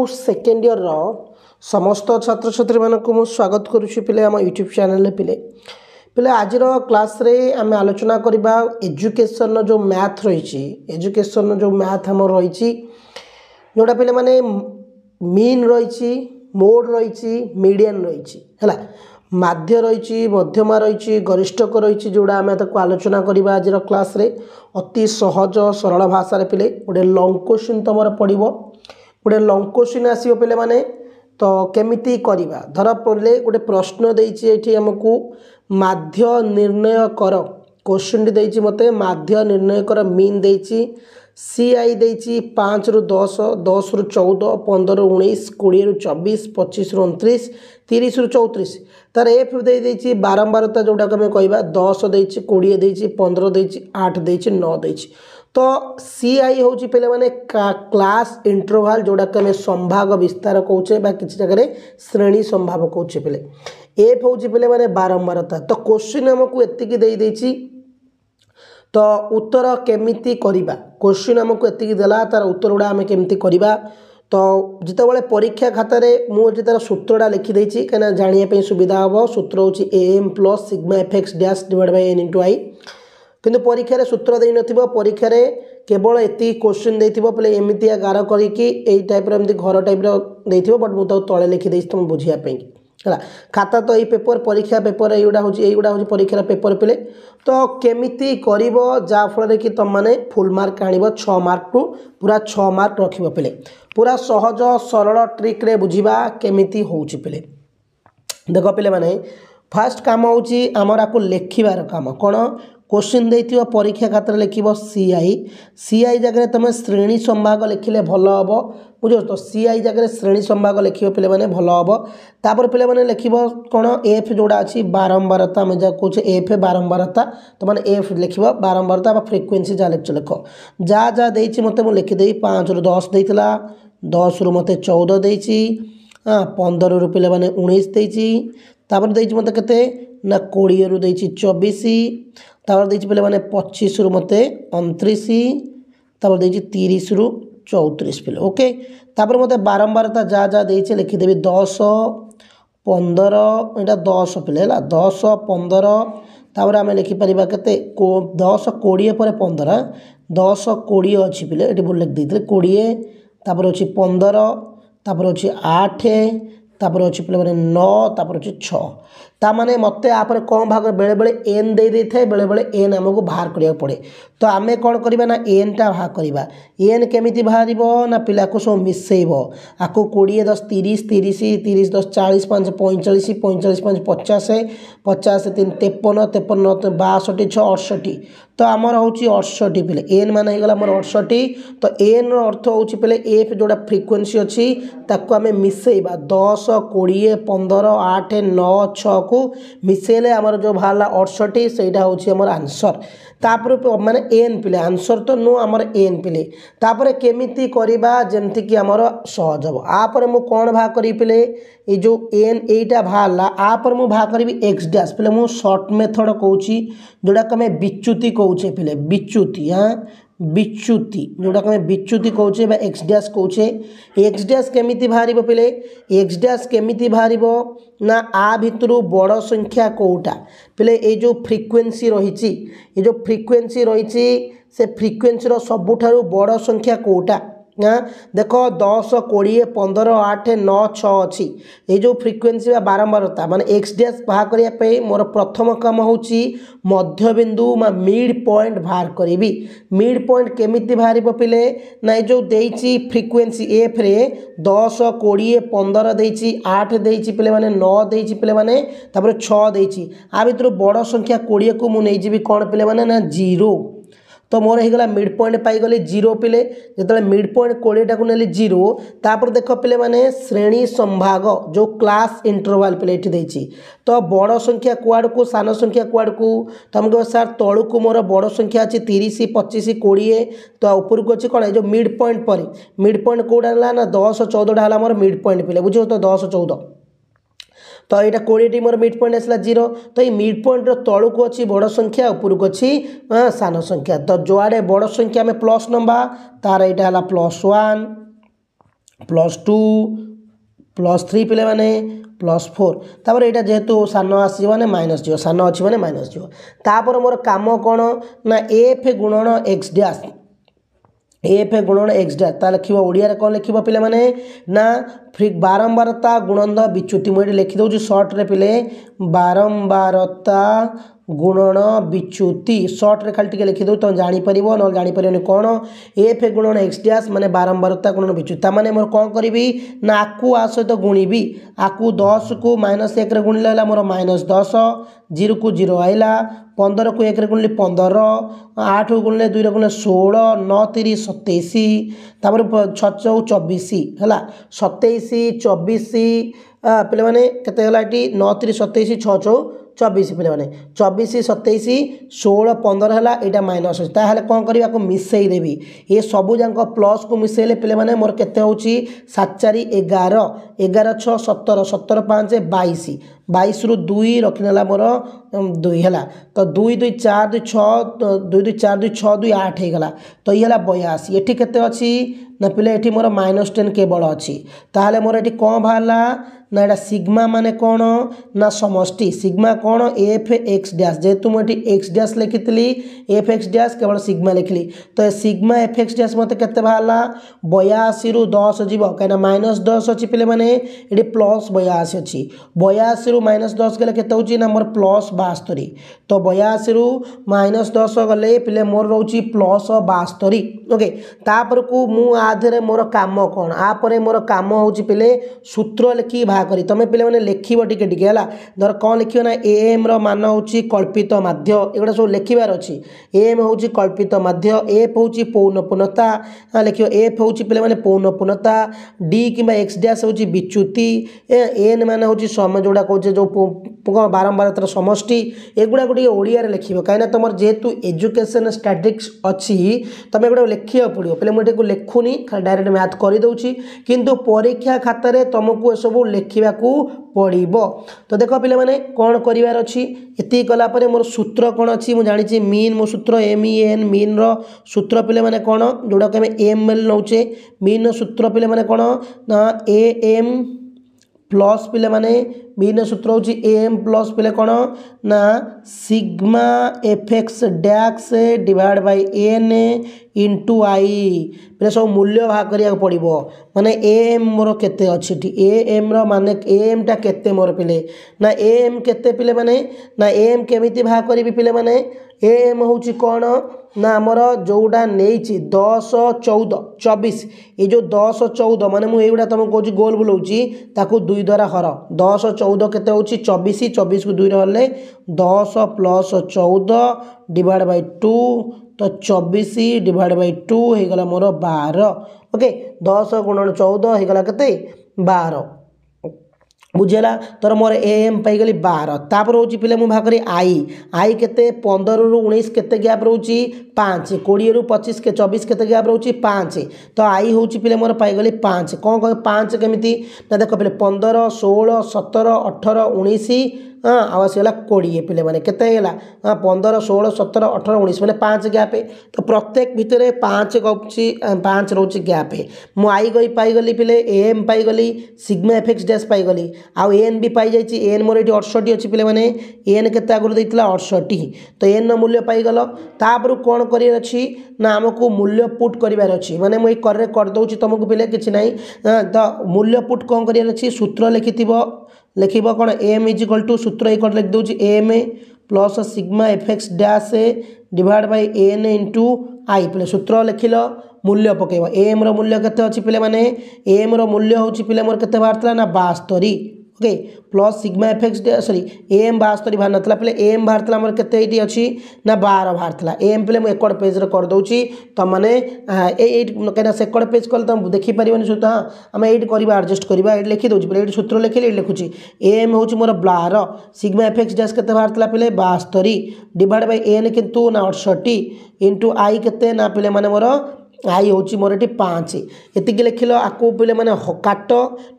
Second year समस्त छात्र छात्री मानक मु स्वागत करुच्ची पिले आम यूट्यूब चैनल पिले पिले आज क्लास रे आम आलोचना करबा एजुकेशन जो मैथ रही एजुकेशन जो मैथ आम रही जोड़ा पिले माने मीन रही मोड रही मीडियन रही है माध्य रही मध्यमा रही गरिष्ठक रही जोड़ा आम आलोचना करबा आज क्लास रे अति सहज सरल भाषा रे पिले गोटे लॉन्ग क्वेश्चन तुम पड़ो गोटे लॉन्ग क्वेश्चन आसो पे माने तो केमिति करिबा धर पड़े गोटे प्रश्न देती आमको माध्य निर्णय कर क्वेश्चन टी मते माध्य निर्णय कर मीन देती सीआई देती 5 रु 10 10 रु 14 15 रु 19 20 रु 24 25 रु 29 30 रु 34 तार एफ दे देती बारंबारता जोड़ा आम कह 10 देती 20 देती 15 देती 8 देती 9 देती तो सीआई हूँ पे माने क्लास इंटरवाल जोड़ा आम संभाग विस्तार कौचे किसी जगह श्रेणी संभाग कौचे पे एफ हूँ पे माने बारंबारता तो क्वेश्चन आमको एतिकी दे देछि तो उत्तर केमिति करिबा क्वेश्चन आमको एतिकी देला तार उत्तर गुड़ा आम केमिति करिबा तो जिते परीक्षा खातार मुझे तार सूत्रटा लिखिदे कहीं जानापी सुविधा हम सूत्र हूँ M plus sigma F X dash divide by N into I किंतु परीक्षा सूत्र दे न परीक्षा केवल एति क्वेश्चन देथिबो पले एमितिया गार करिकी एई टाइप रो एमति घर टाइप रो देथिबो बट मु तो तळे लिखि देछि तुम बुझिया पे हला खाता तो एई पेपर परीक्षा पेपर एइडा होची परीक्षा पेपर पेले तो केमिति करिवो जा फल कि तुम माने फुल मार्क आनिबो 6 मार्क टू पूरा 6 मार्क रखिबो पेले पूरा सहज सरल ट्रिक रे बुझिबा केमिति होची पेले देखो पेले माने फर्स्ट काम होची हमरा को लेखिबार काम कोन क्वेश्चन देथिबो परीक्षा खातर लिखिबो सीआई जगह तुम श्रेणी संभाग लिखिले भल हम बुझ तो सीआई जगह श्रेणी संभाग लिखिबो पे माने भल हम तापर पे माने लिखिबो कोन एफ जोड़ा अछि बारंबारता हम जा कहूँ एफ बारंबारता तो माने एफ लिखिबो बारंबारता फ्रिक्वेन्सी जा लिख जा जा देछि मते मु लिखि देई 5 रु 10 देइतला 10 रु मते 14 देछि 15 रु पे माने 19 देछि तापर देछि मते केते ना 20 रु देछि 24 तापर देछि पे माने 25 रु मते 29 तापर देछि 30 रु 34 पे ओके तापर मते बारंबारता जा जा देछि लिखि देबी 10 15 एटा 10 पे हैला 10 15 तापर आमे लिखि परिबा केते 10 20 पर 15 10 20 अछि पे एटी बोल लिख देइतले 20 तापर अछि 15 तापर अछि 8 तापर अच्छी पे 9 तापर अच्छी 6 ताने मत आप कौन भाग बेले बेले एन दे दे थाए बेले बेले एन आमको बाहर करिया पड़े तो आम कौन करवा ना एन टा बाहर करवा एन केमिति बाहर ना पिला को सब मिसेब आपको 20 10 30 30 30 10 40 5 45 45 5 50 50 3 53 53 62 6 68 तो आमर हूँ 68 पे एन मान होगा मोर 68 तो एन अर्थ हूँ पे एफ जोड़ा फ्रिक्वेन्सी अच्छी ताको आम मिसेबा 10 20 15 8 9 6 को मिसेले आमर जो बाहर 68 सेटा हूँ आमर आंसर तापर माने एन पिले आंसर तो नो आमर एन पिले तापर केमिति करिबा जेमति कि आमर सहज हम आपर मु कौन भाग करी पिले ये जो एन एटा बाहरला आपर मु भाग करी एक्स डैश पिले मु शॉर्ट मेथड कहूची जोड़ा कमे बिच्युति कहूचे पिले बिच्युति बिच्युति जोड़ा कमे बिच्युति कहूचे बा एक्स डैश कहूचे एक्स डैश केमिति बाहरिबो पिले एक्स डैश केमिति बाहरिबो ना आ भितरु बड़ संख्या कोटा पिले ए जो फ्रिक्वेन्सी रही ये जो फ्रिक्वेन्सी रही से फ्रिक्वेन्सी रो सबुठारु बड़ संख्या कोटा देख 10 20 15 8 9 6 अच्छी ये जो फ्रिक्वेन्सी बारंबारता माने एक्स डैश बाहर करने मोर प्रथम काम होची मध्यबिंदु मिड पॉइंट बाहर करी मिड पॉइंट केमिति बाहर पिले ना जो देची फ्रिक्वेन्सी एफ रे 10 20 15 देची 8 देची पिले माने 9 देची पिले माने तापर 6 देची आ भितर बड़ संख्या 20 को मु नै जीवी कोन पिले माने ना 0 तो मोर होगा मिड पॉइंट पाईगली 0 पिले जो मिड पॉइंट 20 टाक नेली 0 तापर देख पिले माने श्रेणी संभाग जो क्लास इंटरवाल पिले एठी देछि तो बड़ संख्या कुआड़ को सान संख्या कुआड़ को तो हम कह सर तलू को मोर बड़ संख्या अच्छी 30 25 20 तो ऊपर को अच्छी कौन जो मिड पॉइंट पर मिड पॉइंट कौटा ना 10 14 है मोर मिड पॉइंट पिले बुझो तो 10 14 तो यहाँ 20 मोर मिड पॉइंट आसला 0 तो ये मिड पॉइंट तलू को अच्छी बड़ संख्या ऊपर को अच्छी सान संख्या तो जोआड़े बड़ संख्या में प्लस नंबर तार यहाँ है +1 +2 +3 पिले माने +4 तापर यहाँ जेहेतु सान आसो मैंने माइनस जीव सान अच्छी मैंने माइनस जीव तापर मोर कम कौन ना एफ गुणन एक्स डैश एफ गुणन एक्स डैश ता लिख ओडिया कौन लिख पिले माने ना बारंबारता गुणन विच्युति मुझे लिखिदे सर्ट रे पिले बारंबारता गुणन विच्युति सर्ट रे खाली टिके लिखिदे तुम जापर ना जापर कौन एफ गुणन एक्स डैश माने बारंबारता गुणन विच्युति माने मोर कौन करी ना आकु आ सहित गुणिबी आकु 10 को -1 गुणिले मोर -10 0 को 0 आइला 15 को 1 गुणिले 15 8 को गुणिले 2 गुणिले 16 9 3 27 तापर 6 24 है 27 24 पे मैंने केते 9 3 27 6 24 पे मैंने 24 27 16 15 है यहाँ माइनस अच्छे ताहले कौन करवा को मिसई देवी ये सबू जाक प्लस को मिसेले पे मैंने मोर केते होची 7 4 11 11 6 17 17 5 22 22 रु 2 रखिनेला मोर 2 है तो 2 2 4 2 6 2 2 4 2 6 2 8 होगा तो ये 82 ये केते अच्छी ना पिले ये मोर -10 केवल अच्छी ताहले मोर ये कौन बाहर ना यहाँ सिग्मा माने कौन ना समष्टि सिग्मा कौन एफ एक्स डैश जेहेतु मुझे एक्स डैश लिखी एफ एक्स डैश केवल सिग्मा लिखली तो सिग्मा एफ एक्स डैश मत के बाहर 82 रु 10 जीव कहीं -10 अच्छी पे मैंने ये +82 अच्छी 82 रु -10 गले के ना मोर +72 तो 82 रु -10 गले पे मोर रोचे +72 ओके तापर को मु आधे मोर काम कौन आपर मोर काम हो पे सूत्र लिखी भाग करी तुम पे मैंने लिख टिके टिके है धर कौन लिख ना एम मान हूँ कल्पित माध्य एगुड़ा सब लिखार अच्छी एम हूँ कल्पित माध्य एफ हूँ पौनपूर्णता लिख एफ हूँ पे मैंने पौनपूर्णता डी कि एक्स डैश हूँ विच्युति एन मान हूँ समय जोड़ा कहे जो बारंबारतार समष्टि एगुड़ा गोटे ओडिया लिख कहीं तुम जेहेतु एजुकेशन स्टैटिक्स अच्छी तुम एगुड़ा लिखा पड़ो पे मुझे लिखुनी डायरेक्ट मैथ करदे किंतु परीक्षा खातार तुमको ये सब लिखा पड़ो तो देख पे मैंने कौन करार अच्छी ये कलापर मोर सूत्र कौन अच्छी मुझे जानी मीन मो सूत्र MEN मीन सूत्र पे मैंने कौन जोड़ा कि ML नौचे मीन सूत्र पे मैंने कौन ना AM प्लस पे मैंने मीन सूत्र हूँ AM प्लस पे कौन ना sigma FX dash divide by N into I पे सब मूल्य भाग करा पड़ो माने AM मोर केते अच्छी AM माने AM टा केते मोर पिले ना AM केते पिले माने ना AM केमिति भाग करी पिले माने AM हूँ कौन ना आमर जोड़ा नहीं 10 14 24 ये जो 10 14 माने मुझे युवा तुमको कौच गोल बुलाऊँगी ताकू 2 द्वारा हर 10 14 केते होची 24 24 को 2 हरले 10 + 14 डिवाइड बाय 2 तो 24 डिवाइड बाय 2 हो गला मोर 12 ओके 10 गुणन 14 हो गला केते 12 बुझेगा तोर मोर AM पाईगली 12 तापर हूँ पे मुझे भाग करी आई केते 15 रु 19 केते गैप रोची 5 20 रु 25 के 24 केते गैप रोची 5 तो आई हूँ पे मोर पाईगली 5 कौन कह 5 केमी ना देख पे 15 16 17 18 19 हाँ आवासगला 20 पे मैंने केते 15 16 17 18 19 मैंने 5 गैप तो प्रत्येक भितर 5 गपी 5 रोचे गैप मु आई गई पाईगली पे AM पाईगली सिग्मा FX डैश पाईगली आउ एन भी पाई जाइए एन मोर ये 68 अच्छी पे मैंने एन के आगुरी देता 68 तो एन मूल्य पाईगल तापर कौन करार अच्छी ना आमको मूल्य पुट करार अच्छी माने मुझे करदे तुमको पे कि ना तो मूल्य पुट कौन करार अच्छी सूत्र लिखि लिख कौन M = सूत्र एक लिख दूँ AM plus sigma FX dash divide by N into I पे सूत्र लिखिल मूल्य पकेब AM मूल्य केते अच्छी पे मैंने AM मूल्य हूँ पे मोर केते बाहर ना 72 okay plus sigma FX sorry AM 72 बाहर नाला पे AM बाहर मोर केते अच्छी ना 12 बाहर AM पे मुझे एकड़ पेज कर दूँगी तुम मैंने कहीं सेकंड पेज कल तुम देखिपार सूत्र हाँ आम ये करवा एडजस्ट करवा ये लिखी दूसरी पे सूत्र लिखिले ये लिखुची AM हूँ मोर 12 सिग्मा FX डैश के बाहर पे 72 डिवाइड बाय N किंतु ना 68 इंटू आई के ना पे मैंने मोर आई हूँ मोर ये 5 ये लिखिल आपको पे मैंने काट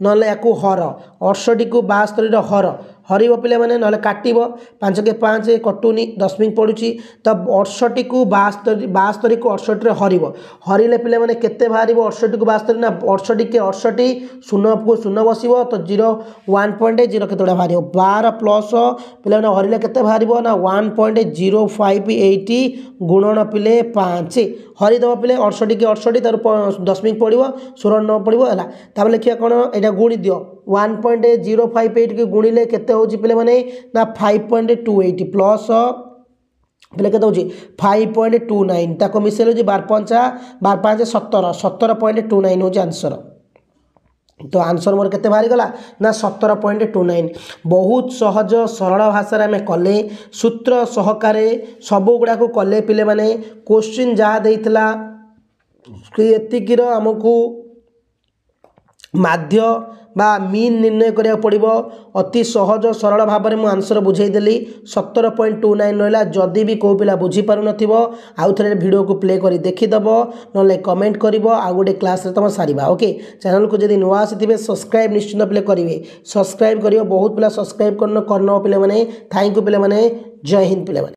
ना या हर 68 को 72 हर हरिब पिले माने नहले काटिब 5 के 5 कटुनी दशमिक पड़ुची तो 68 को 72 को 68 रे हरिब हरिले पिले माने केते बाहरिब 68 को 72 ना 68 के 68 शून्य को शून्य बसिबो तो 1.0 केतेडा बाहरिब 12 प्लस पिले माने हरिले केते बाहरिब ना 1.058 गुणन पिले 5 हरिदेव पिले 68 के 68 तार दशमिक पड़ो 16 पड़ो है तापर लिखिया कौन यहाँ गुणी दियो 1.058 के गुणिले केते होची पिले माने ना 5.28 प्लस पिले केते होची 5.29 ताको मिसेल होची 12 17 17.29 होची आंसर तो आंसर मोर केते बाहरी गला ना 17.29 बहुत सहज सरल भाषा में कले सूत्र सहकारे सबु गुड़ा को कले पिले माने क्वेश्चन जहाँ देइतला एतिकीर आमको माध्य बा मीन निर्णय करिया पड़िबो अति सहज सरल भाव में आंसर बुझेदेली 17.29 रहा जदि भी को पिला बुझी पारु नथिबो आउ थरे वीडियो को प्ले करी देखिदबो नले कमेंट करिवो आ गोटे क्लास रे तम सारिबा ओके चैनल को जदि नुआ आसीथिबे सब्सक्राइब निश्चित प्ले करिवे सब्सक्राइब करियो बहुत पिला सब्सक्राइब करनो पिले माने थैंक यू पिले माने जय हिंद पिले माने।